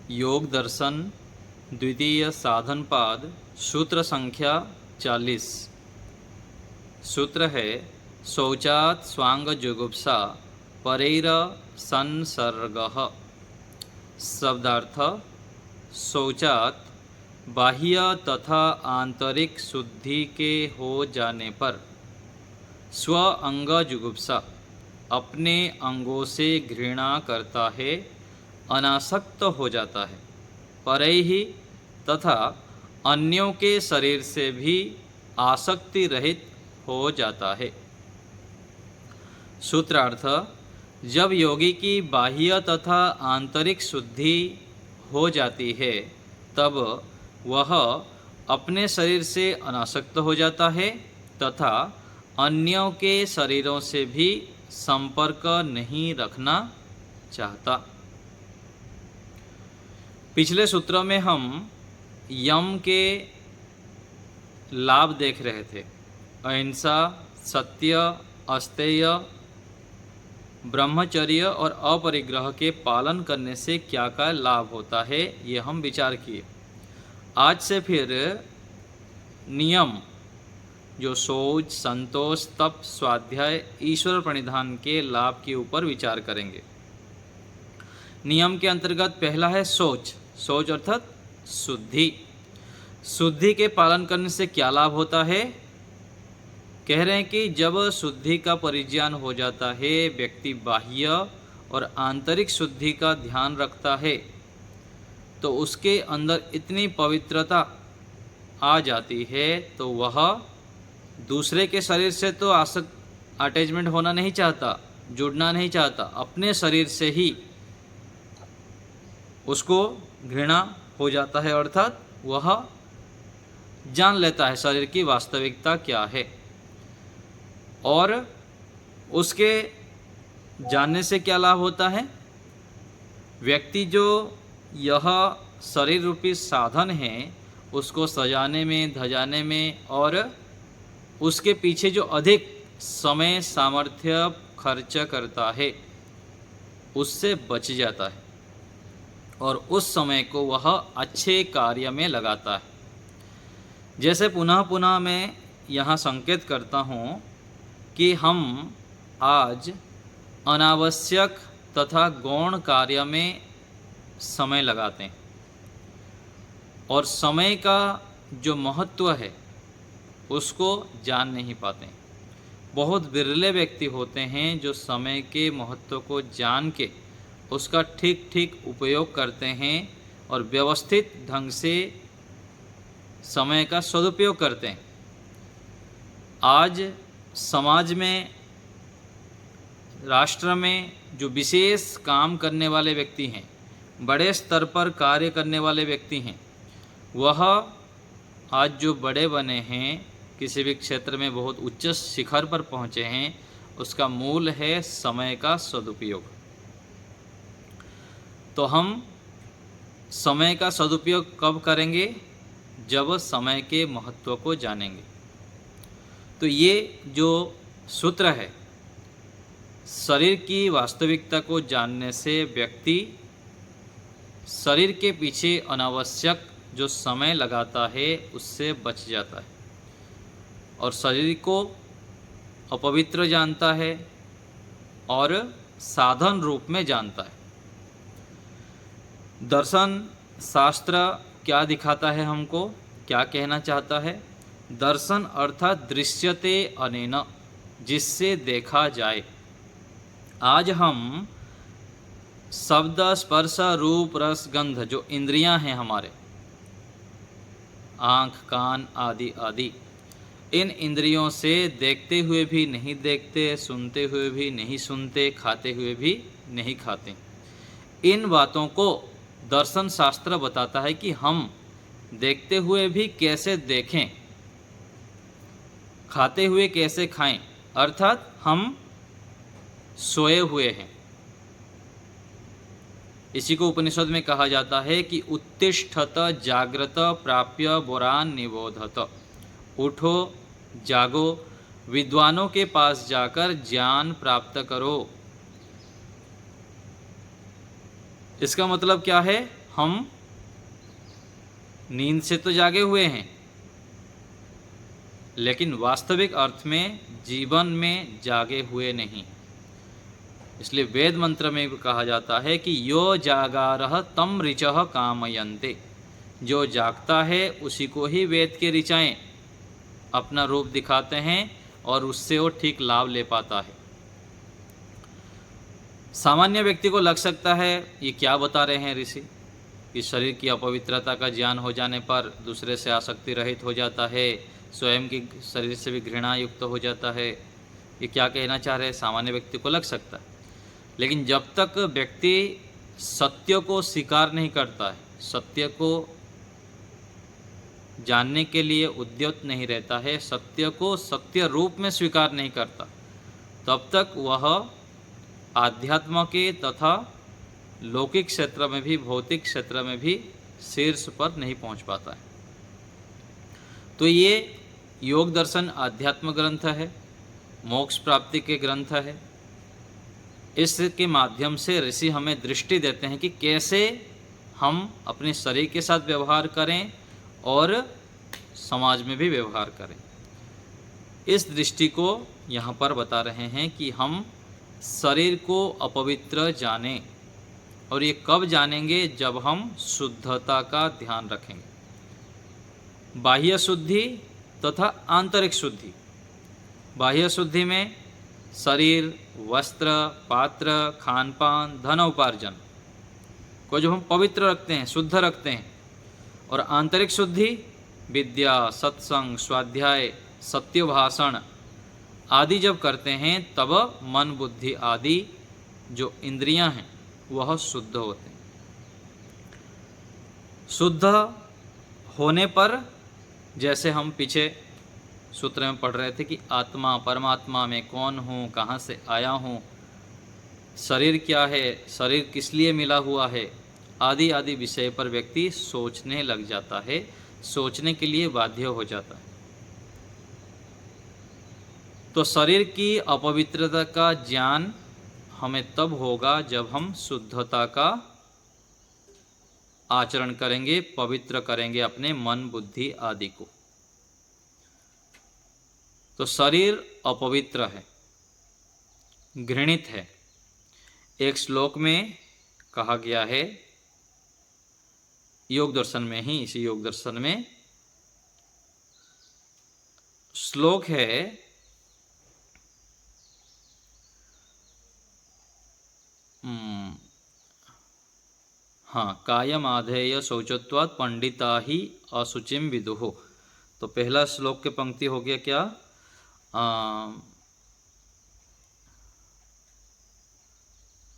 योग दर्शन द्वितीय साधनपाद सूत्र संख्या 40। सूत्र है शौचात् स्वांग जुगुप्सा परैर संसर्गः। शब्दार्थ शौचात् बाह्य तथा आंतरिक शुद्धि के हो जाने पर स्व अंग जुगुप्सा अपने अंगों से घृणा करता है, अनासक्त हो जाता है। परैहि तथा अन्यों के शरीर से भी आसक्ति रहित हो जाता है। सूत्रार्थ जब योगी की बाह्य तथा आंतरिक शुद्धि हो जाती है तब वह अपने शरीर से अनासक्त हो जाता है तथा अन्यों के शरीरों से भी संपर्क नहीं रखना चाहता। पिछले सूत्रों में हम यम के लाभ देख रहे थे। अहिंसा, सत्य, अस्तेय, ब्रह्मचर्य और अपरिग्रह के पालन करने से क्या क्या लाभ होता है, ये हम विचार किए। आज से फिर नियम जो शौच, संतोष, तप, स्वाध्याय, ईश्वर प्रणिधान के लाभ के ऊपर विचार करेंगे। नियम के अंतर्गत पहला है शौच। शौच अर्थात शुद्धि। शुद्धि के पालन करने से क्या लाभ होता है? कह रहे हैं कि जब शुद्धि का परिज्ञान हो जाता है, व्यक्ति बाह्य और आंतरिक शुद्धि का ध्यान रखता है तो उसके अंदर इतनी पवित्रता आ जाती है तो वह दूसरे के शरीर से तो अटैचमेंट होना नहीं चाहता, जुड़ना नहीं चाहता। अपने शरीर से ही उसको घृणा हो जाता है, अर्थात वह जान लेता है शरीर की वास्तविकता क्या है। और उसके जानने से क्या लाभ होता है? व्यक्ति जो यह शरीर रूपी साधन है उसको सजाने में, धजाने में और उसके पीछे जो अधिक समय सामर्थ्य खर्च करता है उससे बच जाता है और उस समय को वह अच्छे कार्य में लगाता है। जैसे पुनः पुनः मैं यहाँ संकेत करता हूँ कि हम आज अनावश्यक तथा गौण कार्य में समय लगाते हैं और समय का जो महत्व है उसको जान नहीं पाते। बहुत बिरले व्यक्ति होते हैं जो समय के महत्व को जान के उसका ठीक ठीक उपयोग करते हैं और व्यवस्थित ढंग से समय का सदुपयोग करते हैं। आज समाज में, राष्ट्र में जो विशेष काम करने वाले व्यक्ति हैं, बड़े स्तर पर कार्य करने वाले व्यक्ति हैं, वह आज जो बड़े बने हैं, किसी भी क्षेत्र में बहुत उच्च शिखर पर पहुँचे हैं, उसका मूल है समय का सदुपयोग। तो हम समय का सदुपयोग कब करेंगे? जब समय के महत्व को जानेंगे। तो ये जो सूत्र है, शरीर की वास्तविकता को जानने से व्यक्ति शरीर के पीछे अनावश्यक जो समय लगाता है उससे बच जाता है और शरीर को अपवित्र जानता है और साधन रूप में जानता है। दर्शन शास्त्र क्या दिखाता है हमको, क्या कहना चाहता है? दर्शन अर्थात दृश्यते अनेन, जिससे देखा जाए। आज हम शब्द, स्पर्श, रूप, रस, गंध जो इंद्रियां हैं हमारे, आँख, कान आदि आदि, इन इंद्रियों से देखते हुए भी नहीं देखते, सुनते हुए भी नहीं सुनते, खाते हुए भी नहीं खाते। इन बातों को दर्शन शास्त्र बताता है कि हम देखते हुए भी कैसे देखें, खाते हुए कैसे खाएं, अर्थात हम सोए हुए हैं। इसी को उपनिषद में कहा जाता है कि उत्तिष्ठत जाग्रत प्राप्य बोरान निबोधत। उठो, जागो, विद्वानों के पास जाकर ज्ञान प्राप्त करो। इसका मतलब क्या है? हम नींद से तो जागे हुए हैं, लेकिन वास्तविक अर्थ में जीवन में जागे हुए नहीं। इसलिए वेद मंत्र में भी कहा जाता है कि यो जागारः तम ऋचः कामयन्ते, जो जागता है उसी को ही वेद के ऋचाएं अपना रूप दिखाते हैं और उससे वो ठीक लाभ ले पाता है। सामान्य व्यक्ति को लग सकता है ये क्या बता रहे हैं ऋषि, कि शरीर की अपवित्रता का ज्ञान हो जाने पर दूसरे से आसक्ति रहित हो जाता है, स्वयं की शरीर से भी घृणा युक्त हो जाता है। ये क्या कहना चाह रहे हैं, सामान्य व्यक्ति को लग सकता है। लेकिन जब तक व्यक्ति सत्य को स्वीकार नहीं करता है, सत्य को जानने के लिए उद्यत नहीं रहता है, सत्य को सत्य रूप में स्वीकार नहीं करता, तब तक वह आध्यात्म के तथा लौकिक क्षेत्र में भी, भौतिक क्षेत्र में भी शीर्ष पर नहीं पहुंच पाता है। तो ये योग दर्शन आध्यात्म ग्रंथ है, मोक्ष प्राप्ति के ग्रंथ है। इसके माध्यम से ऋषि हमें दृष्टि देते हैं कि कैसे हम अपने शरीर के साथ व्यवहार करें और समाज में भी व्यवहार करें। इस दृष्टि को यहाँ पर बता रहे हैं कि हम शरीर को अपवित्र जानें, और ये कब जानेंगे, जब हम शुद्धता का ध्यान रखेंगे। बाह्य शुद्धि तथा आंतरिक शुद्धि। बाह्य शुद्धि में शरीर, वस्त्र, पात्र, खान पान, धन उपार्जन को जब हम पवित्र रखते हैं, शुद्ध रखते हैं, और आंतरिक शुद्धि विद्या, सत्संग, स्वाध्याय, सत्य भाषण आदि जब करते हैं, तब मन, बुद्धि आदि जो इंद्रियां हैं वह शुद्ध होते हैं। शुद्ध होने पर, जैसे हम पीछे सूत्र में पढ़ रहे थे कि आत्मा, परमात्मा में कौन हूँ, कहाँ से आया हूँ, शरीर क्या है, शरीर किस लिए मिला हुआ है, आदि आदि विषय पर व्यक्ति सोचने लग जाता है, सोचने के लिए बाध्य हो जाता है। तो शरीर की अपवित्रता का ज्ञान हमें तब होगा जब हम शुद्धता का आचरण करेंगे, पवित्र करेंगे अपने मन, बुद्धि आदि को। तो शरीर अपवित्र है, घृणित है। एक श्लोक में कहा गया है, योग दर्शन में ही, इसी योग दर्शन में श्लोक है, हाँ, कायम आधेय शौचत्वात् पंडिता ही असुचिम विदुः। तो पहला श्लोक के पंक्ति हो गया क्या,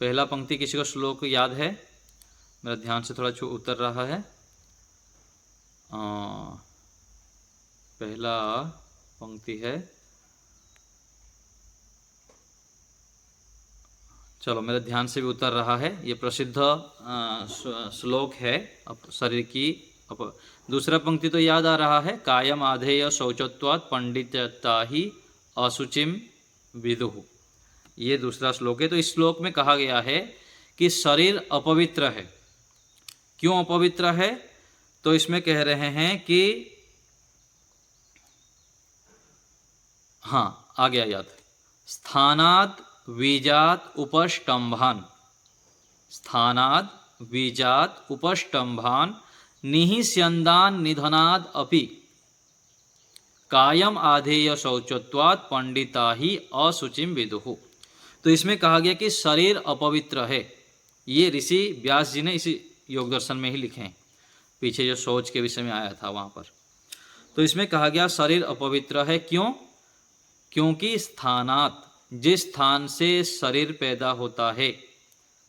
पहला पंक्ति किसी को श्लोक याद है? मेरा ध्यान से थोड़ा उतर रहा है। पहला पंक्ति है, चलो मेरे ध्यान से भी उतर रहा है, ये प्रसिद्ध श्लोक है शरीर की। दूसरा पंक्ति तो याद आ रहा है, कायम आधेय शौचत्वात् पंडितता ही असुचिम विदुः। ये दूसरा श्लोक है। तो इस श्लोक में कहा गया है कि शरीर अपवित्र है। क्यों अपवित्र है? तो इसमें कह रहे हैं कि, हाँ आ गया याद, स्थानात् बीजात उपष्टंभान, स्थानाद बीजात उपष्टंभान निहिस्यन्दान निधनाद अपि कायम आधेय शौचत्वात् पंडिता ही असुचिम विदुः। तो इसमें कहा गया कि शरीर अपवित्र है। ये ऋषि व्यास जी ने इसी योग दर्शन में ही लिखे हैं, पीछे जो शौच के विषय में आया था वहाँ पर। तो इसमें कहा गया शरीर अपवित्र है। क्यों? क्योंकि स्थानात, जिस स्थान से शरीर पैदा होता है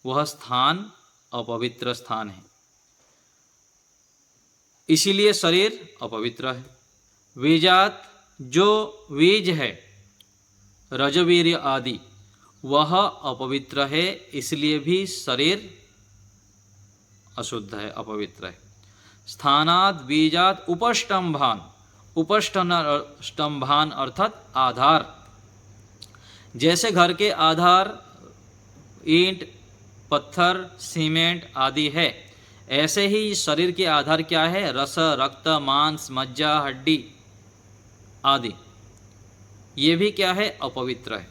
वह स्थान अपवित्र स्थान है, इसीलिए शरीर अपवित्र है। बीजात, जो बीज है रजवीर्य आदि, वह अपवित्र है, इसलिए भी शरीर अशुद्ध है, अपवित्र है। स्थानात बीजात उपष्टंभान, उपष्टंभान अर्थात आधार। जैसे घर के आधार ईंट, पत्थर, सीमेंट आदि है, ऐसे ही शरीर के आधार क्या है? रस, रक्त, मांस, मज्जा, हड्डी आदि, ये भी क्या है? अपवित्र है,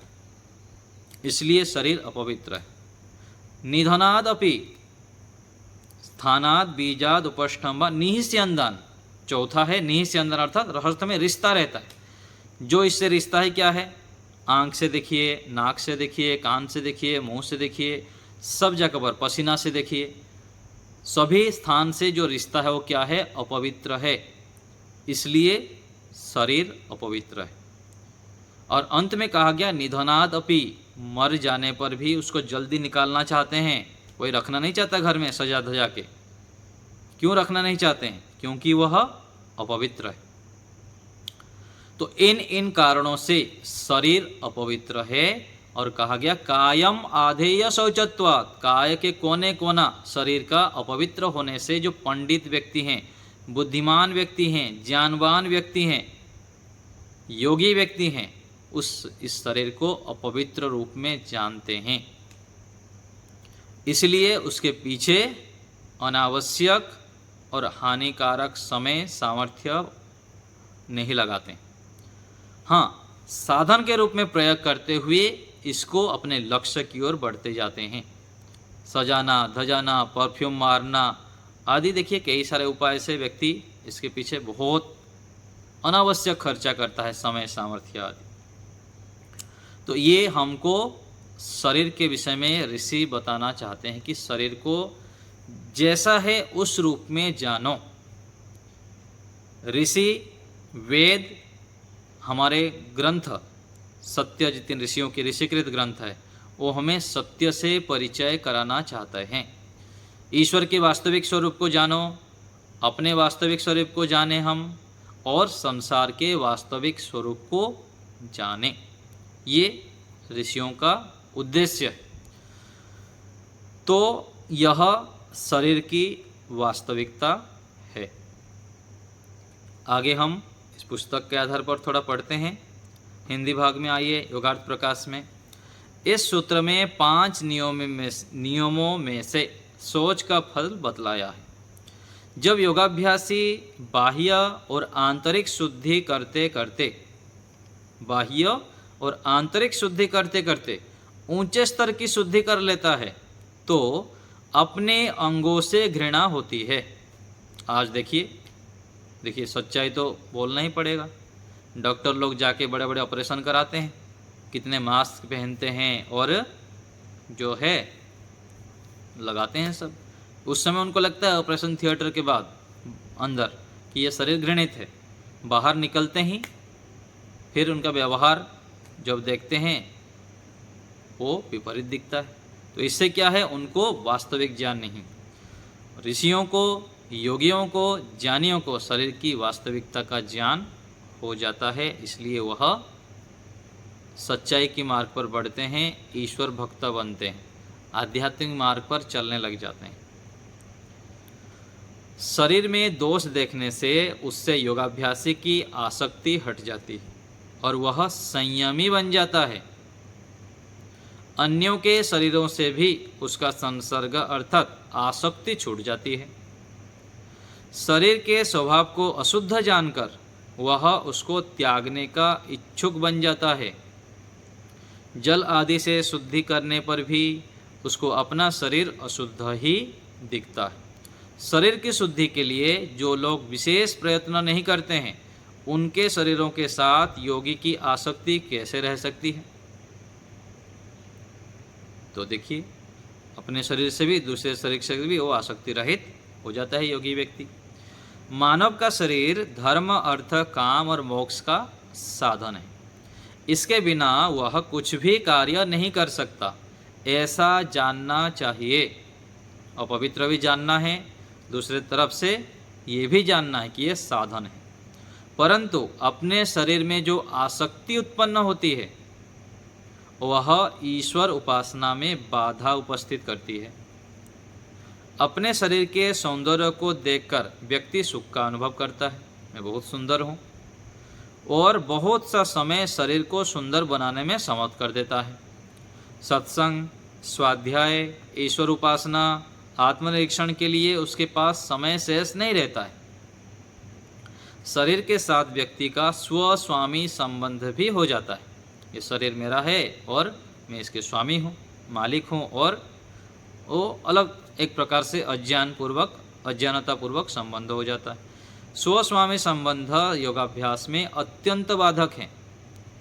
इसलिए शरीर अपवित्र है। निधनाद अपि स्थानाद बीजाद उपष्ठम्भ निहिस्यंदन, चौथा है निहिस्यंदन, अर्थात रहस्य में रिश्ता रहता है। जो इससे रिश्ता है क्या है? आंख से देखिए, नाक से देखिए, कान से देखिए, मुंह से देखिए, सब जगह पर पसीना से देखिए, सभी स्थान से जो रिश्ता है वो क्या है? अपवित्र है, इसलिए शरीर अपवित्र है। और अंत में कहा गया निधनाद अपि, मर जाने पर भी उसको जल्दी निकालना चाहते हैं, कोई रखना नहीं चाहता घर में सजा धजा के। क्यों रखना नहीं चाहते हैं? क्योंकि वह अपवित्र है। तो इन कारणों से शरीर अपवित्र है। और कहा गया कायम आधेय शौचत्वात्, काय के कोने कोना शरीर का अपवित्र होने से जो पंडित व्यक्ति हैं, बुद्धिमान व्यक्ति हैं, ज्ञानवान व्यक्ति हैं, योगी व्यक्ति हैं, इस शरीर को अपवित्र रूप में जानते हैं, इसलिए उसके पीछे अनावश्यक और हानिकारक समय सामर्थ्य नहीं लगाते। हाँ, साधन के रूप में प्रयोग करते हुए इसको अपने लक्ष्य की ओर बढ़ते जाते हैं। सजाना, धजाना, परफ्यूम मारना आदि, देखिए कई सारे उपाय से व्यक्ति इसके पीछे बहुत अनावश्यक खर्चा करता है, समय सामर्थ्य आदि। तो ये हमको शरीर के विषय में ऋषि बताना चाहते हैं कि शरीर को जैसा है उस रूप में जानो। ऋषि, वेद, हमारे ग्रंथ सत्य, जितने ऋषियों के ऋषिकृत ग्रंथ है, वो हमें सत्य से परिचय कराना चाहते हैं। ईश्वर के वास्तविक स्वरूप को जानो, अपने वास्तविक स्वरूप को जाने हम, और संसार के वास्तविक स्वरूप को जाने, ये ऋषियों का उद्देश्य है। तो यह शरीर की वास्तविकता है। आगे हम इस पुस्तक के आधार पर थोड़ा पढ़ते हैं। हिंदी भाग में आइए, योगार्थ प्रकाश में। इस सूत्र में 5 नियमों में से सोच का फल बतलाया है। जब योगाभ्यासी बाह्य और आंतरिक शुद्धि करते करते ऊंचे स्तर की शुद्धि कर लेता है, तो अपने अंगों से घृणा होती है। आज देखिए सच्चाई तो बोलना ही पड़ेगा। डॉक्टर लोग जाके बड़े बड़े ऑपरेशन कराते हैं, कितने मास्क पहनते हैं और जो है लगाते हैं सब। उस समय उनको लगता है ऑपरेशन थिएटर के बाद अंदर कि ये शरीर घृणित है। बाहर निकलते ही फिर उनका व्यवहार जब देखते हैं वो विपरीत दिखता है। तो इससे क्या है? उनको वास्तविक ज्ञान नहीं। ऋषियों को, योगियों को, ज्ञानियों को शरीर की वास्तविकता का ज्ञान हो जाता है, इसलिए वह सच्चाई की मार्ग पर बढ़ते हैं, ईश्वर भक्त बनते हैं, आध्यात्मिक मार्ग पर चलने लग जाते हैं। शरीर में दोष देखने से उससे योगाभ्यासी की आसक्ति हट जाती है और वह संयमी बन जाता है। अन्यों के शरीरों से भी उसका संसर्ग अर्थात आसक्ति छूट जाती है। शरीर के स्वभाव को अशुद्ध जानकर वह उसको त्यागने का इच्छुक बन जाता है। जल आदि से शुद्धि करने पर भी उसको अपना शरीर अशुद्ध ही दिखता है। शरीर की शुद्धि के लिए जो लोग विशेष प्रयत्न नहीं करते हैं, उनके शरीरों के साथ योगी की आसक्ति कैसे रह सकती है? तो देखिए, अपने शरीर से भी दूसरे शरीर से भी वो आसक्ति रहित हो जाता है योगी व्यक्ति। मानव का शरीर धर्म, अर्थ, काम और मोक्ष का साधन है। इसके बिना वह कुछ भी कार्य नहीं कर सकता, ऐसा जानना चाहिए। अपवित्र भी जानना है, दूसरे तरफ से ये भी जानना है कि ये साधन है। परंतु अपने शरीर में जो आसक्ति उत्पन्न होती है वह ईश्वर उपासना में बाधा उपस्थित करती है। अपने शरीर के सौंदर्य को देखकर व्यक्ति सुख का अनुभव करता है, मैं बहुत सुंदर हूँ, और बहुत सा समय शरीर को सुंदर बनाने में समर्थ कर देता है। सत्संग, स्वाध्याय, ईश्वर उपासना आत्मनिरीक्षण के लिए उसके पास समय शेष नहीं रहता है। शरीर के साथ व्यक्ति का स्व स्वामी संबंध भी हो जाता है। ये शरीर मेरा है और मैं इसके स्वामी हूँ, मालिक हूँ, और वो अलग एक प्रकार से अज्ञानता पूर्वक संबंध हो जाता है। स्वस्वामी संबंध योगाभ्यास में अत्यंत बाधक है।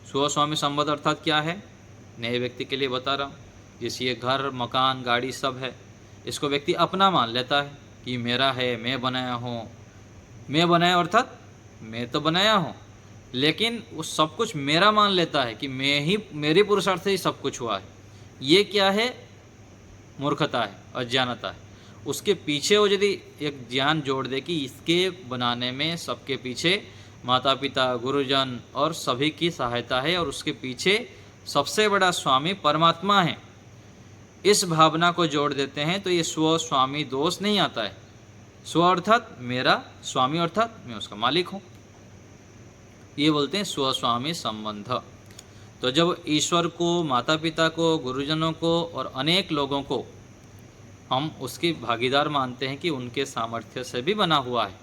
स्वस्वामी संबंध अर्थात क्या है, नए व्यक्ति के लिए बता रहा हूँ। जैसे ये घर, मकान, गाड़ी सब है, इसको व्यक्ति अपना मान लेता है कि मेरा है, मैं बनाया हूँ। मैं बनाया अर्थात मैं तो बनाया हूँ, लेकिन वो सब कुछ मेरा मान लेता है कि मेरी पुरुषार्थ से ही सब कुछ हुआ है। ये क्या है, मूर्खता है, अज्ञानता है। उसके पीछे वो यदि एक ज्ञान जोड़ दे कि इसके बनाने में सबके पीछे माता पिता, गुरुजन और सभी की सहायता है, और उसके पीछे सबसे बड़ा स्वामी परमात्मा है, इस भावना को जोड़ देते हैं तो ये स्व स्वामी दोष नहीं आता है। स्व अर्थात मेरा, स्वामी अर्थात मैं उसका मालिक हूँ। ये बोलते हैं स्वस्वामी संबंध। तो जब ईश्वर को, माता पिता को, गुरुजनों को और अनेक लोगों को हम उसकी भागीदार मानते हैं कि उनके सामर्थ्य से भी बना हुआ है,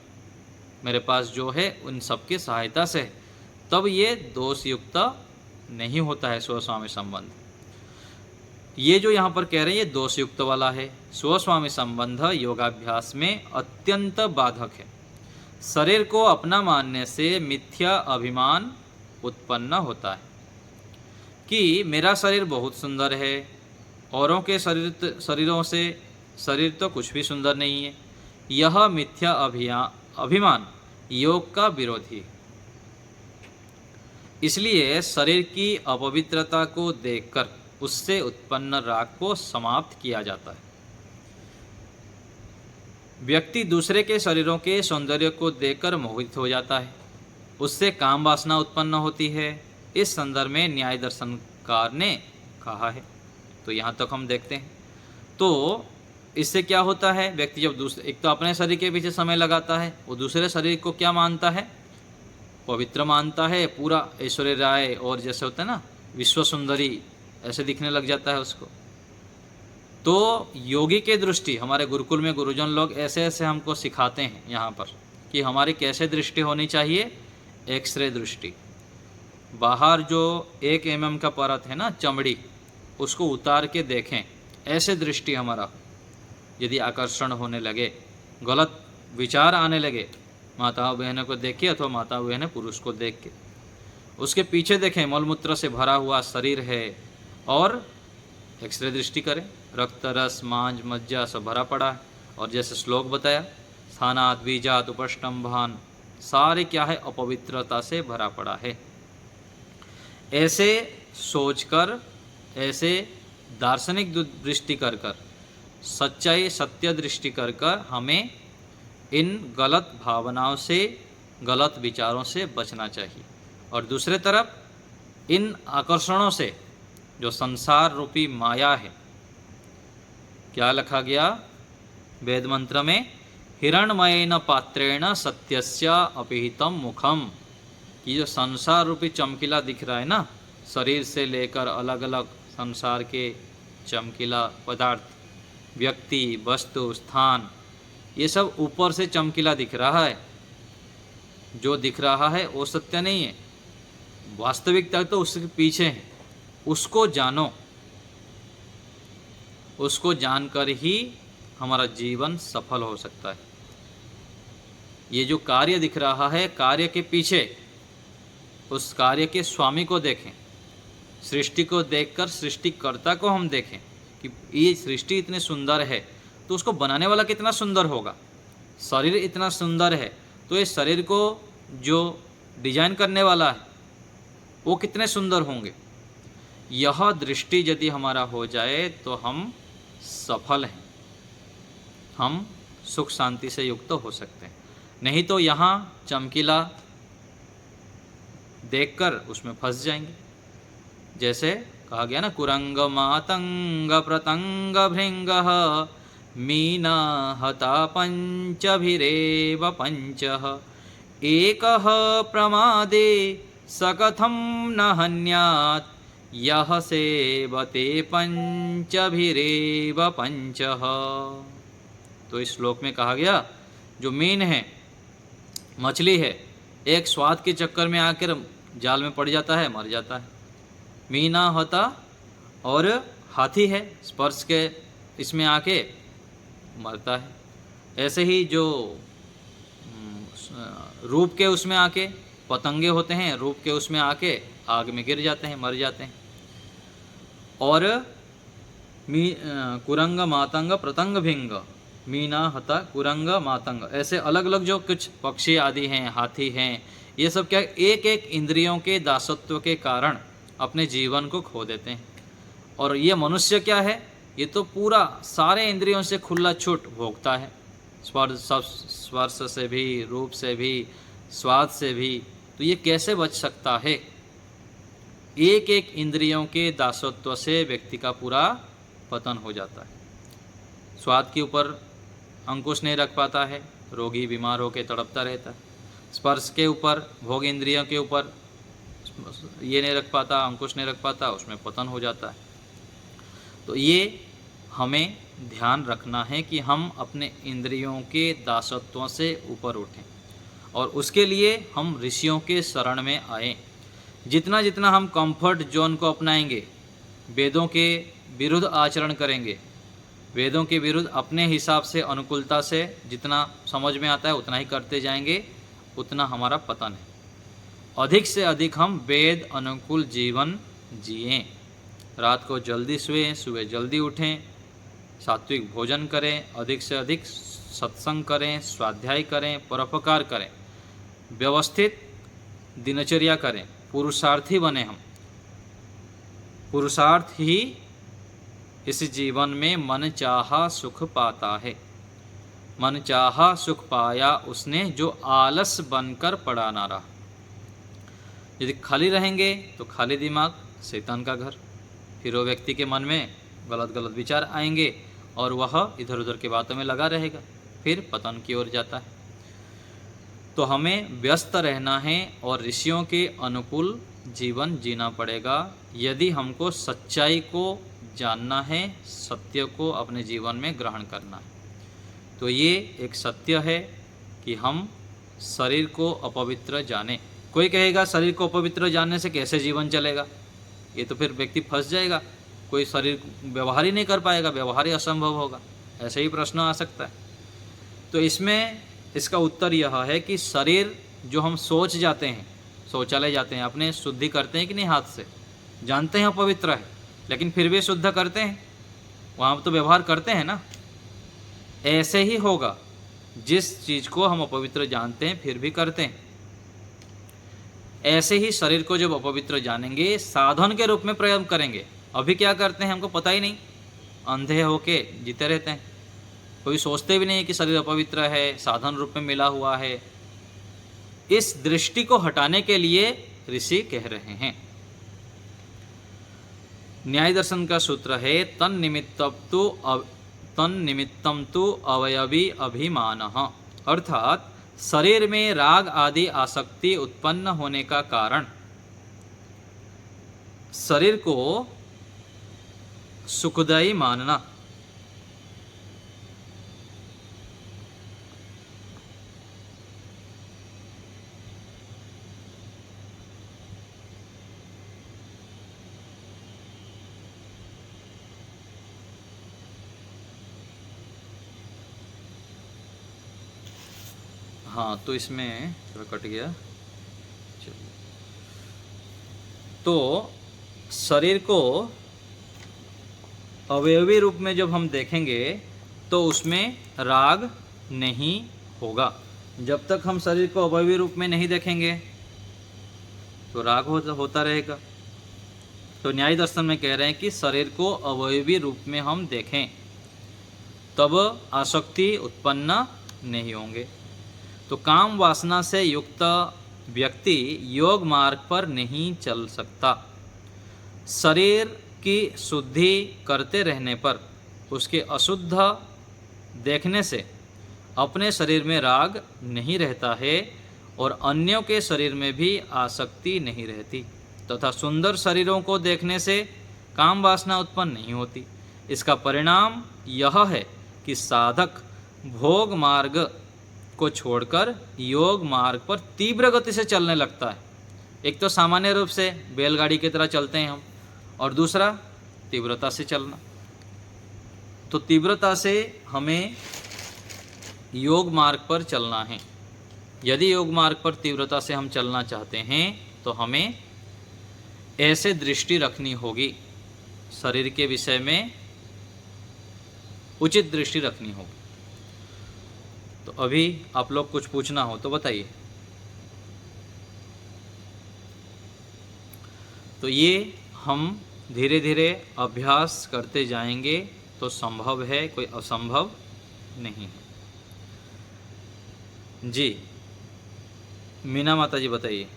मेरे पास जो है उन सबकी सहायता से, तब ये दोषयुक्त नहीं होता है स्वस्वामी संबंध। ये जो यहाँ पर कह रहे हैं ये दोषयुक्त वाला है। स्वस्वामी संबंध योगाभ्यास में अत्यंत बाधक है। शरीर को अपना मानने से मिथ्या अभिमान उत्पन्न होता है कि मेरा शरीर बहुत सुंदर है, औरों के शरीरों से शरीर तो कुछ भी सुंदर नहीं है। यह मिथ्या अभिमान योग का विरोधी है। इसलिए शरीर की अपवित्रता को देखकर उससे उत्पन्न राग को समाप्त किया जाता है। व्यक्ति दूसरे के शरीरों के सौंदर्य को देखकर मोहित हो जाता है, उससे काम वासना उत्पन्न होती है। इस संदर्भ में न्याय दर्शनकार ने कहा है। तो यहाँ तक हम देखते हैं। तो इससे क्या होता है, व्यक्ति जब एक तो अपने शरीर के पीछे समय लगाता है, वो दूसरे शरीर को क्या मानता है, पवित्र मानता है, पूरा ऐश्वर्य राय और जैसे होता है ना विश्व सुंदरी, ऐसे दिखने लग जाता है उसको। तो योगी के दृष्टि, हमारे गुरुकुल में गुरुजन लोग ऐसे ऐसे हमको सिखाते हैं यहाँ पर कि हमारी कैसे दृष्टि होनी चाहिए, एक्सरे दृष्टि। बाहर जो 1 mm का परत है ना, चमड़ी, उसको उतार के देखें, ऐसे दृष्टि हमारा। यदि आकर्षण होने लगे, गलत विचार आने लगे माता बहनों को देख के अथवा माता बहनें पुरुष को देख के, उसके पीछे देखें मलमूत्र से भरा हुआ शरीर है, और एक्सरे दृष्टि करें, रक्त, रस, मांस, मज्जा सब भरा पड़ा है। और जैसे श्लोक बताया, स्थानात, बीजात, उपष्टम्भान, सारे क्या है, अपवित्रता से भरा पड़ा है। ऐसे सोचकर, ऐसे दार्शनिक दृष्टि कर कर, सच्चाई सत्य दृष्टि कर कर हमें इन गलत भावनाओं से, गलत विचारों से बचना चाहिए। और दूसरे तरफ इन आकर्षणों से, जो संसार रूपी माया है, क्या लिखा गया वेद मंत्र में, हिरण्मयेन पात्रेण सत्यस्य अपिहितम मुखम, कि जो संसार रूपी चमकीला दिख रहा है ना, शरीर से लेकर अलग अलग संसार के चमकीला पदार्थ, व्यक्ति, वस्तु, स्थान, ये सब ऊपर से चमकीला दिख रहा है। जो दिख रहा है वो सत्य नहीं है, वास्तविकता तो उसके पीछे है। उसको जानो, उसको जानकर ही हमारा जीवन सफल हो सकता है। ये जो कार्य दिख रहा है, कार्य के पीछे उस कार्य के स्वामी को देखें। सृष्टि को देखकर सृष्टिकर्ता को हम देखें कि ये सृष्टि इतनी सुंदर है तो उसको बनाने वाला कितना सुंदर होगा। शरीर इतना सुंदर है तो ये शरीर को जो डिजाइन करने वाला है वो कितने सुंदर होंगे। यह दृष्टि यदि हमारा हो जाए तो हम सफल हैं, हम सुख शांति से युक्त हो सकते हैं। नहीं तो यहाँ चमकीला देखकर उसमें फंस जाएंगे। जैसे कहा गया ना, कुरंग मातंग प्रतंग भृंगः मीना हता पंचभिरेव पंचः एकः प्रमादे सकथं न हन्यात् यह सेवते पंचभिरेव पंचः। तो इस श्लोक में कहा गया जो मीन है, मछली है, एक स्वाद के चक्कर में आकर जाल में पड़ जाता है, मर जाता है। मीना होता और हाथी है, स्पर्श के इसमें आके मरता है। ऐसे ही जो रूप के उसमें आके पतंगे होते हैं, रूप के उसमें आके आग में गिर जाते हैं, मर जाते हैं। और कुरंग मातंग प्रतंग भिंग, मीना हता कुरंग मातंग, ऐसे अलग अलग जो कुछ पक्षी आदि हैं, हाथी हैं, ये सब क्या एक एक इंद्रियों के दासत्व के कारण अपने जीवन को खो देते हैं। और ये मनुष्य क्या है, ये तो पूरा सारे इंद्रियों से खुला छूट भोगता है, स्पर्श से भी, रूप से भी, स्वाद से भी। तो ये कैसे बच सकता है? एक एक इंद्रियों के दासत्व से व्यक्ति का पूरा पतन हो जाता है। स्वाद के ऊपर अंकुश नहीं रख पाता है, रोगी बीमार होकर तड़पता रहता है। स्पर्श के ऊपर, भोग इंद्रियों के ऊपर ये नहीं रख पाता, अंकुश नहीं रख पाता, उसमें पतन हो जाता है। तो ये हमें ध्यान रखना है कि हम अपने इंद्रियों के दासत्वों से ऊपर उठें, और उसके लिए हम ऋषियों के शरण में आएं। जितना जितना हम कंफर्ट जोन को अपनाएंगे, वेदों के विरुद्ध आचरण करेंगे, वेदों के विरुद्ध अपने हिसाब से, अनुकूलता से जितना समझ में आता है उतना ही करते जाएंगे, उतना हमारा पतन है। अधिक से अधिक हम वेद अनुकूल जीवन जिएं, रात को जल्दी सोएं, सुबह जल्दी उठें, सात्विक भोजन करें, अधिक से अधिक सत्संग करें, स्वाध्याय करें, परोपकार करें, व्यवस्थित दिनचर्या करें, पुरुषार्थी बने हम। पुरुषार्थ ही इस जीवन में मन चाहा सुख पाता है। मन चाहा सुख पाया उसने, जो आलस बनकर पड़ा ना रहा। यदि खाली रहेंगे तो खाली दिमाग शैतान का घर, फिर वो व्यक्ति के मन में गलत गलत विचार आएंगे और वह इधर उधर की बातों में लगा रहेगा, फिर पतन की ओर जाता है। तो हमें व्यस्त रहना है और ऋषियों के अनुकूल जीवन जीना पड़ेगा यदि हमको सच्चाई को जानना है, सत्य को अपने जीवन में ग्रहण करना है। तो ये एक सत्य है कि हम शरीर को अपवित्र जाने। कोई कहेगा शरीर को अपवित्र जानने से कैसे जीवन चलेगा, ये तो फिर व्यक्ति फंस जाएगा, कोई शरीर व्यवहार ही नहीं कर पाएगा, व्यवहार ही असंभव होगा, ऐसे ही प्रश्न आ सकता है। तो इसमें इसका उत्तर यह है कि शरीर जो हम सोच जाते हैं, शौचालय जाते हैं, अपने शुद्धि करते हैं कि नहीं, हाथ से जानते हैं अपवित्र है लेकिन फिर भी शुद्ध करते हैं, वहाँ तो व्यवहार करते हैं ना। ऐसे ही होगा, जिस चीज़ को हम अपवित्र जानते हैं फिर भी करते हैं, ऐसे ही शरीर को जब अपवित्र जानेंगे साधन के रूप में प्रयोग करेंगे। अभी क्या करते हैं हमको पता ही नहीं, अंधे होके जीते रहते हैं, कोई सोचते भी नहीं कि शरीर अपवित्र है, साधन रूप में मिला हुआ है। इस दृष्टि को हटाने के लिए ऋषि कह रहे हैं। न्याय दर्शन का सूत्र है तन्निमित्तम तु अवयवी अभिमानः, अर्थात शरीर में राग आदि आसक्ति उत्पन्न होने का कारण शरीर को सुखदायी मानना। हाँ, तो इसमें थोड़ा कट गया। चलिए, तो शरीर को अवयवी रूप में जब हम देखेंगे तो उसमें राग नहीं होगा। जब तक हम शरीर को अवयवी रूप में नहीं देखेंगे तो राग होता रहेगा। तो न्याय दर्शन में कह रहे हैं कि शरीर को अवयवी रूप में हम देखें तब आसक्ति उत्पन्न नहीं होंगे। तो काम वासना से युक्त व्यक्ति योग मार्ग पर नहीं चल सकता। शरीर की शुद्धि करते रहने पर उसके अशुद्ध देखने से अपने शरीर में राग नहीं रहता है और अन्यों के शरीर में भी आसक्ति नहीं रहती, तथा सुंदर शरीरों को देखने से काम वासना उत्पन्न नहीं होती। इसका परिणाम यह है कि साधक भोग मार्ग को छोड़कर योग मार्ग पर तीव्र गति से चलने लगता है। एक तो सामान्य रूप से बैलगाड़ी की तरह चलते हैं हम, और दूसरा तीव्रता से चलना। तो तीव्रता से हमें योग मार्ग पर चलना है। यदि योग मार्ग पर तीव्रता से हम चलना चाहते हैं तो हमें ऐसे दृष्टि रखनी होगी, शरीर के विषय में उचित दृष्टि रखनी होगी। तो अभी आप लोग कुछ पूछना हो तो बताइए। तो ये हम धीरे धीरे अभ्यास करते जाएंगे तो संभव है, कोई असंभव नहीं है। जी मीना माता जी बताइए।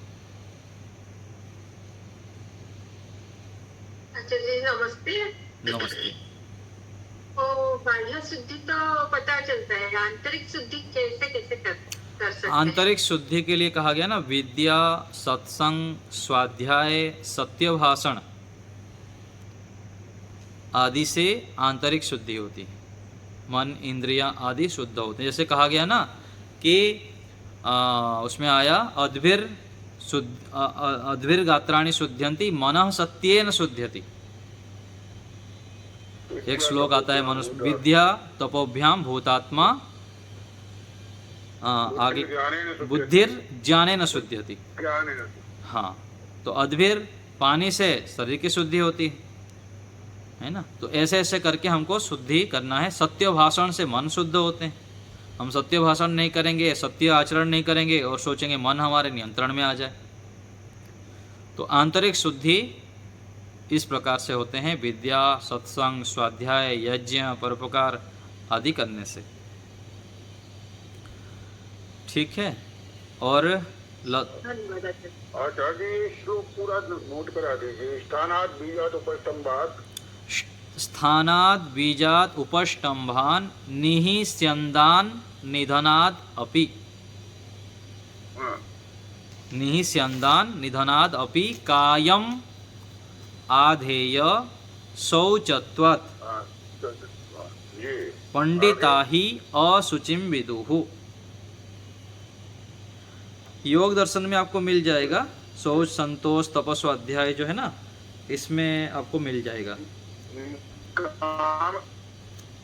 अच्छा जी, नमस्ते। नमस्ते। तो बाह्य शुद्धि तो पता चलता है, आंतरिक शुद्धि कैसे कैसे कर सकते हैं? आंतरिक शुद्धि के लिए कहा गया ना, विद्या, सत्संग, स्वाध्याय, सत्य भाषण आदि से आंतरिक शुद्धि होती है। मन, इंद्रियां आदि शुद्ध होते हैं। जैसे कहा गया ना कि उसमें आया अद्भिर गात्राणि शुद्ध्यन्ति मनः सत्येन शुद्ध्यति। एक श्लोक आता है मनुष्य विद्या तपोभ्याम भूतात्मा आगे बुद्धिर ज्ञानेन शुद्ध्यति। हाँ, तो अद्भिर पानी से शरीर की शुद्धि होती है ना। तो ऐसे ऐसे करके हमको शुद्धि करना है। सत्य भाषण से मन शुद्ध होते हैं। हम सत्य भाषण नहीं करेंगे, सत्य आचरण नहीं करेंगे और सोचेंगे मन हमारे नियंत्रण में आ जाए। तो आंतरिक शुद्धि इस प्रकार से होते हैं, विद्या, सत्संग, स्वाध्याय, यज्ञ, परोपकार आदि करने से। ठीक है। और आचार्य श्लोक पूरा नोट करा दीजिए। स्थानात् बीजात् उपस्तंभात्, स्थानात् बीजात् उपष्टंभान् निहिस्यन्दान् निधनाद् अपि। निहिस्यन्दान् निधनाद् अपि कायम् आधेय शौचत्वात् पंडिता ही अशुचिम विदुः। योग दर्शन में आपको मिल जाएगा। शौच, संतोष, तपस्व अध्याय जो है ना, इसमें आपको मिल जाएगा।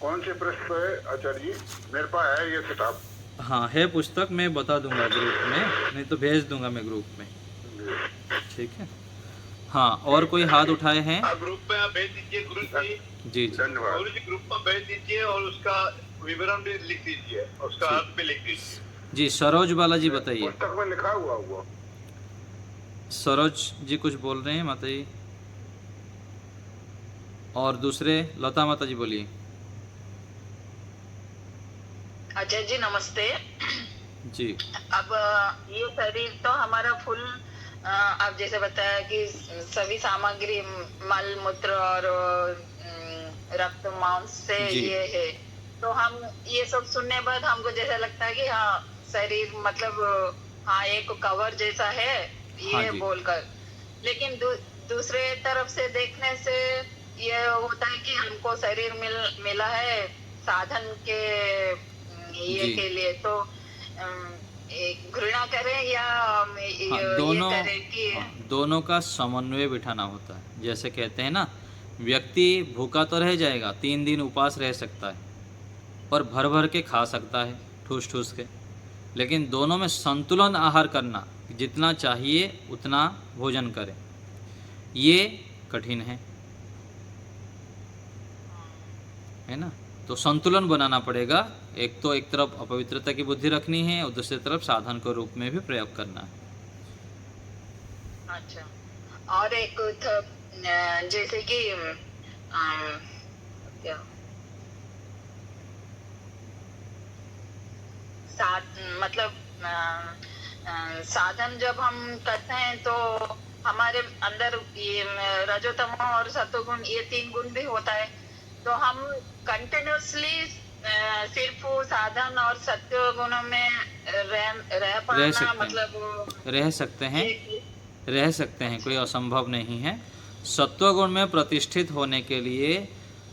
कौन से पृष्ठ पे आचार्य जी? मेरे पास है ये किताब। हाँ है पुस्तक, मैं बता दूंगा ग्रुप में, नहीं तो भेज दूंगा मैं ग्रुप में। ठीक है। हाँ, और कोई हाथ उठाए हैं? ग्रुप में आप भेज दीजिए गुरु जी। जी धन्यवाद। गुरु जी ग्रुप में भेज दीजिए और उसका विवरण भी लिख दीजिए, उसका अर्थ भी लिख दीजिए। जी सरोज बालाजी बताइए। पुस्तक में लिखा हुआ हुआ। सरोज जी कुछ बोल रहे हैं माता जी, और दूसरे लता माता जी बोलिए। अजय जी नमस्ते जी। अब ये शरीर तो हमारा फुल, आप जैसे बताया कि सभी सामग्री मल मूत्र और रक्त मांस से ये है, तो हम ये सब सुनने के बाद हमको जैसा लगता है कि हाँ शरीर मतलब हाँ एक कवर जैसा है ये हाँ बोलकर। लेकिन दूसरे तरफ से देखने से ये होता है कि हमको शरीर मिला है साधन के ये के लिए, तो घृणा करें या दोनों, ये करें कि दोनों का समन्वय बिठाना होता है। जैसे कहते हैं ना, व्यक्ति भूखा तो रह जाएगा, 3 दिन उपवास रह सकता है और भर भर के खा सकता है ठूस ठूस के, लेकिन दोनों में संतुलन आहार करना, जितना चाहिए उतना भोजन करें, ये कठिन है ना। तो संतुलन बनाना पड़ेगा। एक तो एक तरफ अपवित्रता की बुद्धि रखनी है और दूसरी तरफ साधन के रूप में भी प्रयोग करना है। अच्छा, और एक जैसे कि क्या मतलब साधन जब हम करते हैं तो हमारे अंदर ये रजोतमो और सत्वगुण ये 3 गुण भी होता है, तो हम कंटिन्यूसली सिर्फ साधन और सत्व गुणों में रह पाना मतलब रह सकते हैं, कोई असंभव नहीं है। सत्व गुण में प्रतिष्ठित होने के लिए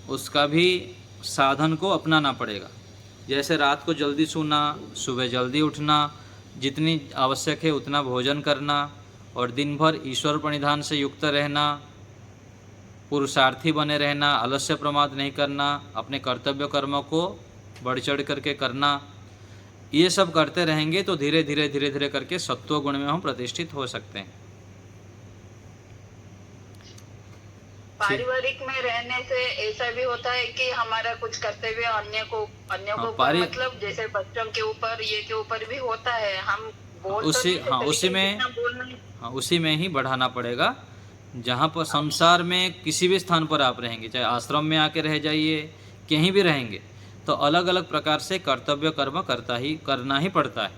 उसका भी साधन को अपनाना पड़ेगा। जैसे रात को जल्दी सोना, सुबह जल्दी उठना, जितनी आवश्यक है उतना भोजन करना और दिन भर ईश्वर प्रणिधान से युक्त रहना, पुरुषार्थी बने रहना, आलस्य प्रमाद नहीं करना, अपने कर्तव्य कर्मों को बढ़ चढ़ करके करना, ये सब करते रहेंगे तो धीरे धीरे करके सत्व गुण में हम प्रतिष्ठित हो सकते हैं। पारिवारिक में रहने से ऐसा भी होता है कि हमारा कुछ कर्तव्य अन्यों को मतलब जैसे बच्चों के ऊपर ये के ऊपर भी होता है, हम बोल उसी में ही बढ़ाना पड़ेगा। जहाँ पर संसार में किसी भी स्थान पर आप रहेंगे, चाहे आश्रम में आके रह जाइए, कहीं भी रहेंगे, तो अलग अलग प्रकार से कर्तव्य कर्म करना ही पड़ता है।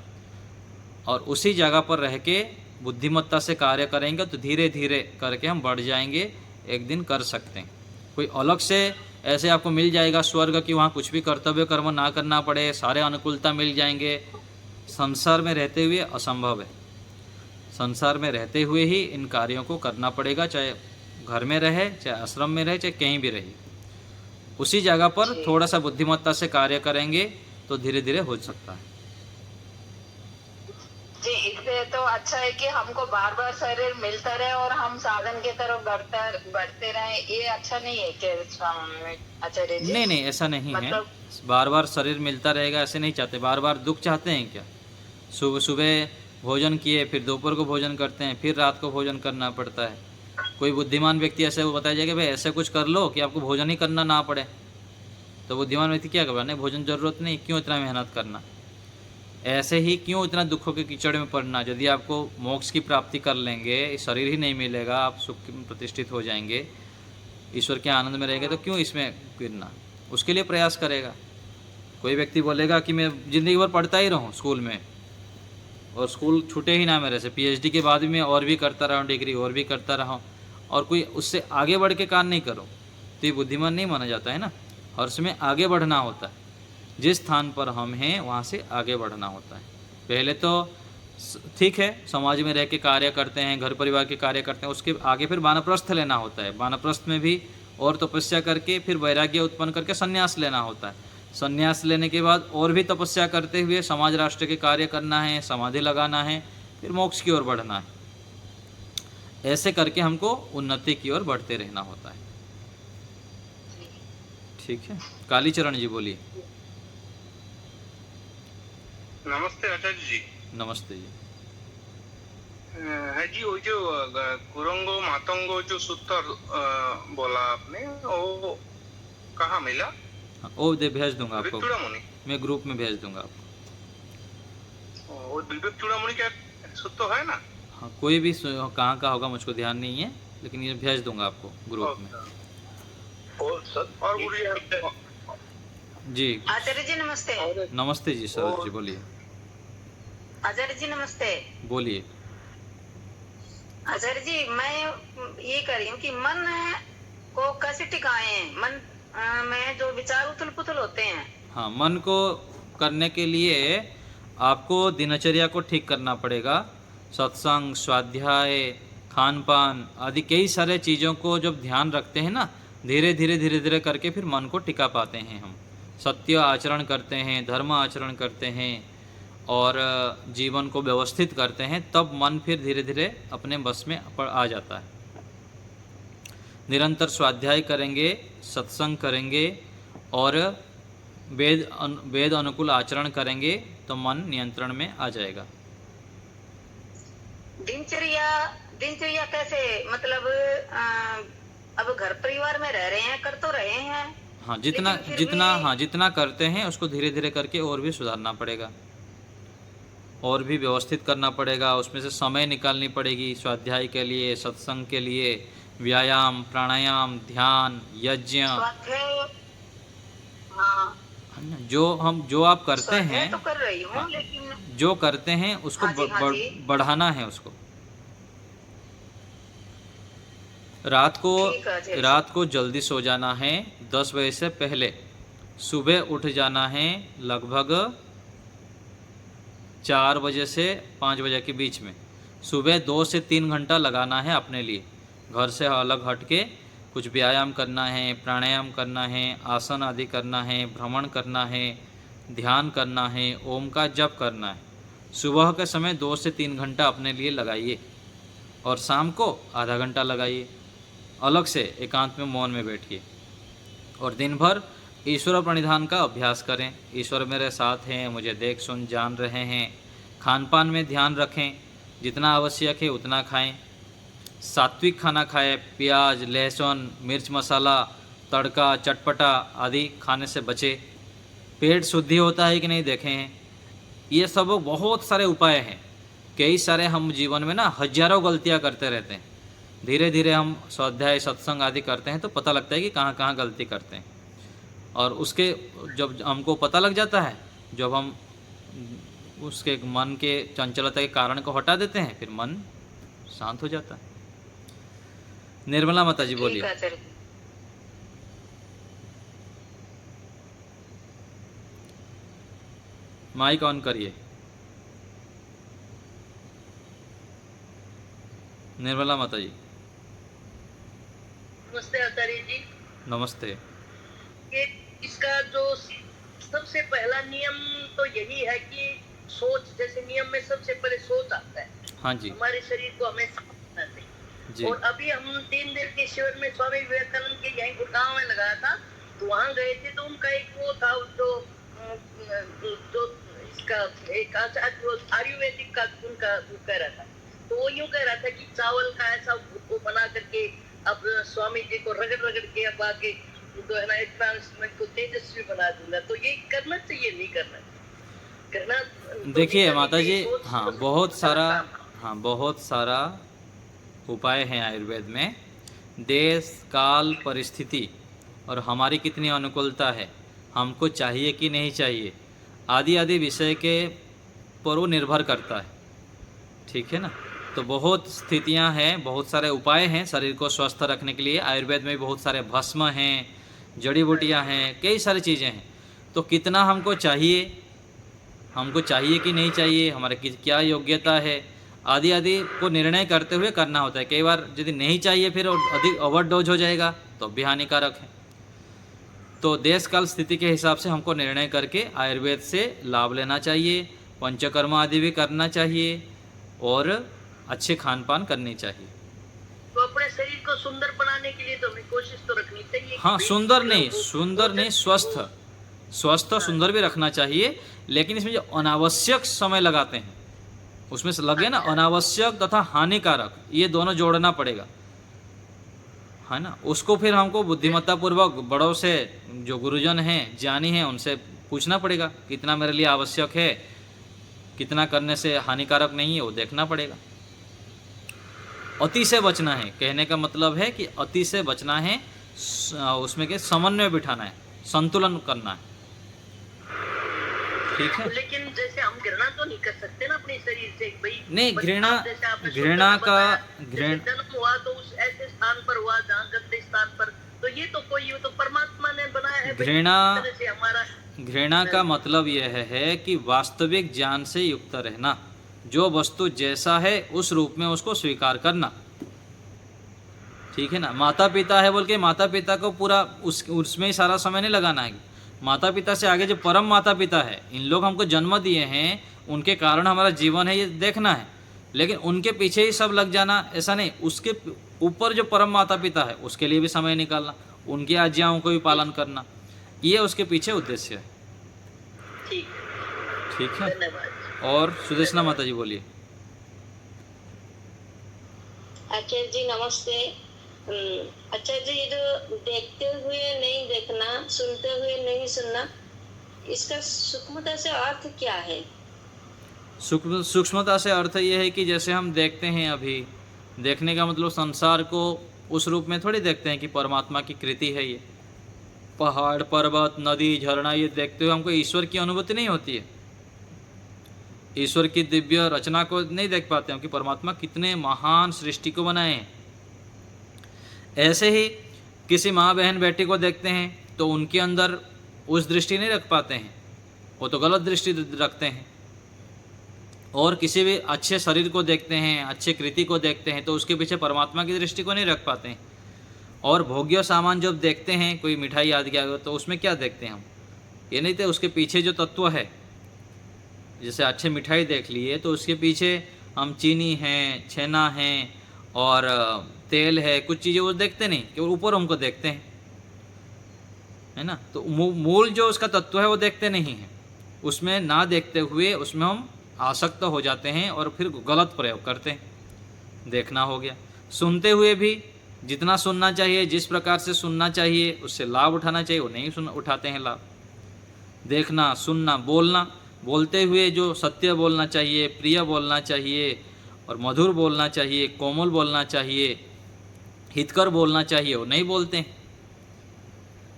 और उसी जगह पर रह के बुद्धिमत्ता से कार्य करेंगे तो धीरे धीरे करके हम बढ़ जाएंगे, एक दिन कर सकते हैं। कोई अलग से ऐसे आपको मिल जाएगा स्वर्ग कि वहाँ कुछ भी कर्तव्य कर्म ना करना पड़े, सारे अनुकूलता मिल जाएंगे, संसार में रहते हुए असंभव है। संसार में रहते हुए ही इन कार्यों को करना पड़ेगा, चाहे घर में रहे, चाहे आश्रम में रहे, चाहे कहीं भी रहे। उसी जगह पर थोड़ा सा बुद्धिमत्ता से कार्य करेंगे तो धीरे धीरे हो सकता है। जी, इससे तो अच्छा है कि हमको बार बार शरीर मिलता रहे और हम साधन की तरफ बढ़ते रहे। ये अच्छा नहीं है क्या आचार्य जी? नहीं, ऐसा नहीं मतलब... है। बार बार शरीर मिलता रहेगा ऐसे नहीं चाहते। बार बार दुख चाहते हैं क्या? सुबह भोजन किए, फिर दोपहर को भोजन करते हैं, फिर रात को भोजन करना पड़ता है। कोई बुद्धिमान व्यक्ति ऐसे वो बताया जाएगा भाई ऐसे कुछ कर लो कि आपको भोजन ही करना ना पड़े, तो बुद्धिमान व्यक्ति क्या करना, नहीं भोजन जरूरत नहीं, क्यों इतना मेहनत करना, ऐसे ही क्यों इतना दुखों के कीचड़ में पड़ना। यदि आपको मोक्ष की प्राप्ति कर लेंगे, शरीर ही नहीं मिलेगा, आप सुख में प्रतिष्ठित हो जाएंगे, ईश्वर के आनंद में रहेंगे, तो क्यों इसमें गिरना। उसके लिए प्रयास करेगा। कोई व्यक्ति बोलेगा कि मैं ज़िंदगी भर पढ़ता ही रहूँ स्कूल में, और स्कूल छूटे ही ना मेरे से, पीएचडी के बाद भी मैं और भी करता रहूँ, डिग्री और भी करता रहूँ, और कोई उससे आगे बढ़ के काम नहीं करो, तो ये बुद्धिमान नहीं माना जाता है ना। और उसमें आगे बढ़ना होता है। जिस स्थान पर हम हैं वहाँ से आगे बढ़ना होता है। पहले तो ठीक है समाज में रह के कार्य करते हैं, घर परिवार के कार्य करते हैं, उसके आगे फिर वानप्रस्थ लेना होता है। वानप्रस्थ में भी और तपस्या करके फिर वैराग्य उत्पन्न करके संन्यास लेना होता है। संन्यास लेने के बाद और भी तपस्या करते हुए समाज राष्ट्र के कार्य करना है, समाधि लगाना है, फिर मोक्ष की ओर बढ़ना है। ऐसे करके हमको उन्नति की ओर बढ़ते रहना होता है। ठीक है, कालीचरण जी बोलिए। नमस्ते आचार्य जी। नमस्ते जी। है जी, वो जो कुरंगो मातंगो जो सूत्र बोला आपने, वो कहाँ मिला? वो भेज दूंगा आपको, विवेक चूड़ामणि मैं ग्रुप में भेज दूंगा आपको। वो विवेक चूड़ामणि का सूत्र है ना? हाँ, कोई भी कहाँ का होगा मुझको ध्यान नहीं है, लेकिन ये भेज दूंगा आपको ग्रुप में। और जी आचार्य जी नमस्ते। नमस्ते जी, सरोज जी बोलिए। आचार्य जी नमस्ते। बोलिए। आचार्य जी, मैं ये कह रही हूँ कि मन को कैसे टिकाएं, मन में जो विचार उथल पुथल होते हैं। हाँ, मन को करने के लिए आपको दिनचर्या को ठीक करना पड़ेगा। सत्संग, स्वाध्याय, खान पान आदि कई सारे चीज़ों को जब ध्यान रखते हैं ना, धीरे धीरे करके फिर मन को टिका पाते हैं हम। सत्य आचरण करते हैं, धर्म आचरण करते हैं और जीवन को व्यवस्थित करते हैं, तब मन फिर धीरे धीरे अपने बस में आ जाता है। निरंतर स्वाध्याय करेंगे, सत्संग करेंगे और वेद अनुकूल आचरण करेंगे तो मन नियंत्रण में आ जाएगा। दिनचर्या कैसे, मतलब अब घर परिवार में रह रहे हैं, कर तो रहे हैं। हाँ, जितना करते हैं उसको धीरे धीरे करके और भी सुधारना पड़ेगा, और भी व्यवस्थित करना पड़ेगा। उसमें से समय निकालनी पड़ेगी स्वाध्याय के लिए, सत्संग के लिए, व्यायाम, प्राणायाम, ध्यान, यज्ञ। हाँ, जो आप करते हैं, तो कर रही हूँ, लेकिन जो करते हैं उसको बढ़ाना है। उसको रात को जल्दी सो जाना है, 10 बजे से पहले। सुबह उठ जाना है लगभग 4 बजे से 5 बजे के बीच में। सुबह 2 से 3 घंटा लगाना है अपने लिए। घर से अलग हट के कुछ व्यायाम करना है, प्राणायाम करना है, आसन आदि करना है, भ्रमण करना है, ध्यान करना है, ओम का जप करना है। सुबह के समय 2 से 3 घंटा अपने लिए लगाइए और शाम को आधा घंटा लगाइए। अलग से एकांत में मौन में बैठिए और दिन भर ईश्वर प्रणिधान का अभ्यास करें। ईश्वर मेरे साथ हैं, मुझे देख सुन जान रहे हैं। खान पान में ध्यान रखें, जितना आवश्यक है उतना खाएं। सात्विक खाना खाएं, प्याज, लहसुन, मिर्च मसाला, तड़का, चटपटा आदि खाने से बचे। पेट शुद्धि होता है कि नहीं देखें हैं। ये सब बहुत सारे उपाय हैं। कई सारे हम जीवन में ना हजारों गलतियां करते रहते हैं। धीरे धीरे हम स्वाध्याय सत्संग आदि करते हैं तो पता लगता है कि कहाँ कहाँ गलती करते हैं, और उसके जब हमको पता लग जाता है, जब हम उसके मन के चंचलता के कारण को हटा देते हैं, फिर मन शांत हो जाता है। निर्मला माता जी बोलिए। ठीक है आचार्य। माइक ऑन करिए। निर्मला माता जी। नमस्ते आचार्य जी। नमस्ते। ये इसका जो सबसे पहला नियम तो यही है कि सोच, जैसे नियम में सबसे पहले सोच आता है। हाँ जी हमारे शरीर को हमें समझना चाहिए। जी। और अभी हम 3 दिन के शिविर में स्वामी विवेकानंद के यहीं गुड़गांव में लगाया था, तो वहाँ गए थे तो उनका एक वो था जो इसका एक आयुर्वेदिक का उनका वो कह रहा था। तो वो यूं कह रहा था कि चावल का ऐसा वो बना करके अब स्वामी जी को रगड़ रगड़ के अब आके तो है ना इतना को तेजस्वी बना दूंगा। तो ये करना चाहिए, नहीं करना तो देखिए माता जी, सोच- हाँ बहुत सारा उपाय हैं आयुर्वेद में। देश काल परिस्थिति और हमारी कितनी अनुकूलता है, हमको चाहिए कि नहीं चाहिए, आदि आदि विषय के पर वो निर्भर करता है। ठीक है ना। तो बहुत स्थितियां हैं, बहुत सारे उपाय हैं शरीर को स्वस्थ रखने के लिए। आयुर्वेद में भी बहुत सारे भस्म हैं, जड़ी बूटियां हैं, कई सारी चीज़ें हैं। तो कितना हमको चाहिए कि नहीं चाहिए, हमारे की क्या योग्यता है, आदि आदि को निर्णय करते हुए करना होता है। कई बार यदि नहीं चाहिए फिर अधिक ओवरडोज हो जाएगा तो भी हानिकारक है। तो देश काल स्थिति के हिसाब से हमको निर्णय करके आयुर्वेद से लाभ लेना चाहिए, पंचकर्म आदि भी करना चाहिए और अच्छे खान पान करनी चाहिए। तो अपने शरीर को सुंदर बनाने के लिए तो हमें कोशिश तो रखनी चाहिए। हाँ, सुंदर नहीं स्वस्थ सुंदर भी रखना चाहिए। लेकिन इसमें जो अनावश्यक समय लगाते हैं उसमें से लगे ना अनावश्यक तथा हानिकारक, ये दोनों जोड़ना पड़ेगा, है ना। उसको फिर हमको बुद्धिमत्ता पूर्वक बड़ों से, जो गुरुजन हैं, ज्ञानी हैं, उनसे पूछना पड़ेगा कितना मेरे लिए आवश्यक है, कितना करने से हानिकारक नहीं है, वो देखना पड़ेगा। अति से बचना है, कहने का मतलब है कि अति से बचना है, उसमें के समन्वय बिठाना है, संतुलन करना है। ठीक है। लेकिन जैसे हम घृणा तो नहीं कर सकते ना अपने शरीर से भाई। नहीं, जैसे आपने घृणा का जन्म हुआ तो उस ऐसे स्थान पर हुआ जहाँ गंदे स्थान पर, तो ये तो कोई तो परमात्मा ने बनाया है। घृणा का मतलब यह है कि वास्तविक ज्ञान से युक्त रहना, जो वस्तु जैसा है उस रूप में उसको स्वीकार करना। ठीक है ना। माता पिता है बोल के माता पिता को पूरा उसमें ही सारा समय नहीं लगाना है। माता पिता से आगे जो परम माता पिता है, इन लोग हमको जन्म दिए हैं, उनके कारण हमारा जीवन है, ये देखना है। लेकिन उनके पीछे ही सब लग जाना ऐसा नहीं। उसके ऊपर जो परम माता पिता है उसके लिए भी समय निकालना, उनकी आज्ञाओं को भी पालन करना, ये उसके पीछे उद्देश्य है। ठीक है। और सुदेशना माता जी बोलिए। आचार्य जी नमस्ते। आचार्य जी, ये जो देखते हुए नहीं देखना, सुनते हुए नहीं सुनना, इसका सूक्ष्मता से अर्थ क्या है? सूक्ष्मता से अर्थ ये है कि जैसे हम देखते हैं, अभी देखने का मतलब संसार को उस रूप में थोड़ी देखते हैं कि परमात्मा की कृति है ये। पहाड़, पर्वत, नदी, झरना, ये देखते हुए हमको ईश्वर की अनुभूति नहीं होती है। ईश्वर की दिव्य रचना को नहीं देख पाते हैं कि परमात्मा कितने महान सृष्टि को बनाए हैं। ऐसे ही किसी माँ बहन बेटी को देखते हैं तो उनके अंदर उस दृष्टि नहीं रख पाते हैं, वो तो गलत दृष्टि रखते हैं। और किसी भी अच्छे शरीर को देखते हैं, अच्छे कृति को देखते हैं तो उसके पीछे परमात्मा की दृष्टि को नहीं रख पाते हैं। और भोग्य सामान जब देखते हैं, कोई मिठाई याद किया तो उसमें क्या देखते हैं हम? ये नहीं थे उसके पीछे जो तत्व है, जैसे अच्छे मिठाई देख लिए तो उसके पीछे हम चीनी है, छेना है और तेल है, कुछ चीज़ें वो देखते नहीं, केवल ऊपर हमको देखते हैं, है ना। तो मूल जो उसका तत्व है वो देखते नहीं हैं, उसमें ना देखते हुए उसमें हम आसक्त हो जाते हैं और फिर गलत प्रयोग करते हैं। देखना हो गया। सुनते हुए भी जितना सुनना चाहिए, जिस प्रकार से सुनना चाहिए, उससे लाभ उठाना चाहिए, वो नहीं उठाते हैं लाभ। देखना, सुनना, बोलना, बोलते हुए जो सत्य बोलना चाहिए, प्रिय बोलना चाहिए और मधुर बोलना चाहिए, कोमल बोलना चाहिए, हितकर बोलना चाहिए, वो नहीं बोलते हैं।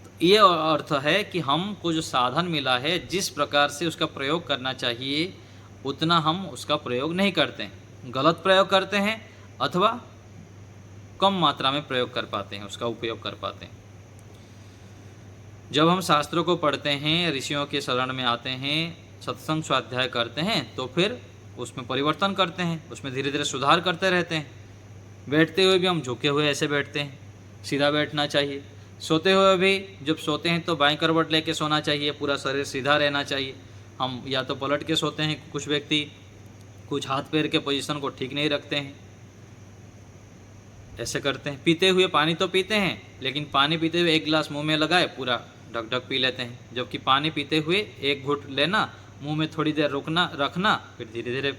तो ये अर्थ है कि हमको जो साधन मिला है, जिस प्रकार से उसका प्रयोग करना चाहिए उतना हम उसका प्रयोग नहीं करते हैं, गलत प्रयोग करते हैं अथवा कम मात्रा में प्रयोग कर पाते हैं, उसका उपयोग कर पाते हैं। जब हम शास्त्रों को पढ़ते हैं, ऋषियों के शरण में आते हैं, सत्संग स्वाध्याय करते हैं, तो फिर उसमें परिवर्तन करते हैं, उसमें धीरे धीरे सुधार करते रहते हैं। बैठते हुए भी हम झुके हुए ऐसे बैठते हैं, सीधा बैठना चाहिए। सोते हुए भी जब सोते हैं तो बाईं करवट लेके सोना चाहिए, पूरा शरीर सीधा रहना चाहिए। हम या तो पलट के सोते हैं, कुछ व्यक्ति कुछ हाथ पैर के पोजीशन को ठीक नहीं रखते हैं, ऐसे करते हैं। पीते हुए पानी तो पीते हैं, लेकिन पानी पीते हुए एक गिलास मुंह में लगाए पूरा ढक ढक पी लेते हैं, जबकि पानी पीते हुए एक घुट लेना, मुंह में थोड़ी देर रखना, फिर धीरे धीरे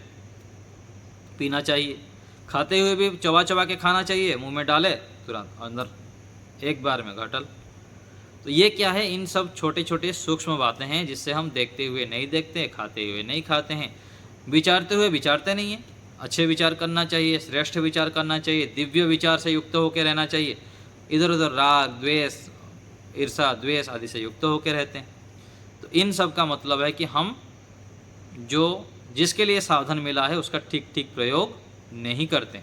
पीना चाहिए। खाते हुए भी चबा चबा के खाना चाहिए, मुंह में डाले तुरंत अंदर एक बार में घटल। तो ये क्या है, इन सब छोटे छोटे सूक्ष्म बातें हैं जिससे हम देखते हुए नहीं देखते, खाते हुए नहीं खाते हैं, विचारते हुए विचारते नहीं हैं। अच्छे विचार करना चाहिए, श्रेष्ठ विचार करना चाहिए, दिव्य विचार से युक्त होकर रहना चाहिए। इधर उधर राग, द्वेष, ईर्षा, द्वेष आदि से युक्त होकर रहते हैं। तो इन सब का मतलब है कि हम जो जिसके लिए साधन मिला है उसका ठीक ठीक प्रयोग नहीं करते।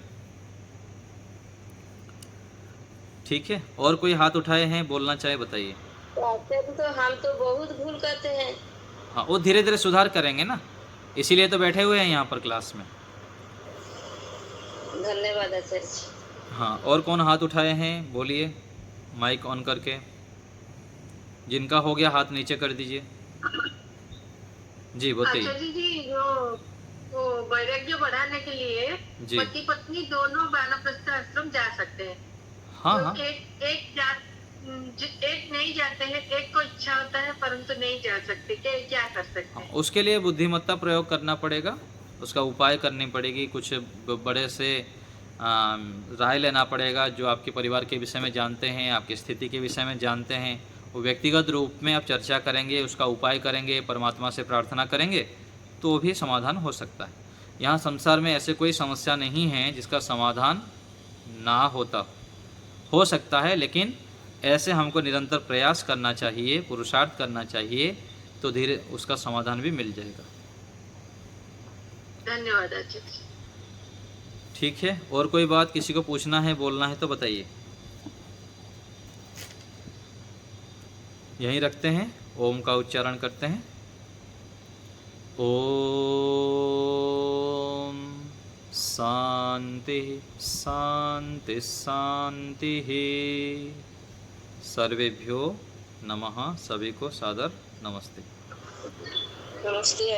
ठीक है, और कोई हाथ उठाए हैं, बोलना चाहे बताइए। तो हम तो बहुत भूल करते हैं। हाँ, वो धीरे धीरे सुधार करेंगे ना, इसीलिए तो बैठे हुए हैं यहाँ पर क्लास में। धन्यवाद आचार्य जी। हाँ, और कौन हाथ उठाए हैं, बोलिए माइक ऑन करके। जिनका हो गया हाथ नीचे कर दीजिए। जी बताइए। आचार्य जी, वो वैराग्य बढ़ाने के लिए जी। पति पत्नी दोनों वानप्रस्थ आश्रम जा सकते हैं। हाँ तो हाँ, एक नहीं जाते हैं, एक को इच्छा होता है परंतु नहीं जा सकते, क्या कर सकते हैं? उसके लिए बुद्धिमत्ता प्रयोग करना पड़ेगा, उसका उपाय करनी पड़ेगी, कुछ बड़े से राय लेना पड़ेगा, जो आपके परिवार के विषय में जानते हैं, आपकी स्थिति के विषय में जानते हैं, वो व्यक्तिगत रूप में आप चर्चा करेंगे, उसका उपाय करेंगे, परमात्मा से प्रार्थना करेंगे, तो भी समाधान हो सकता है। यहाँ संसार में ऐसे कोई समस्या नहीं है जिसका समाधान ना होता, हो सकता है, लेकिन ऐसे हमको निरंतर प्रयास करना चाहिए, पुरुषार्थ करना चाहिए, तो धीरे उसका समाधान भी मिल जाएगा। धन्यवाद आचार्य जी। ठीक है, और कोई बात किसी को पूछना है, बोलना है तो बताइए। यहीं रखते हैं, ओम का उच्चारण करते हैं। ओम शांति शांति शांति। सर्वेभ्यो नमः, सभी को सादर नमस्ते। नमस्ते।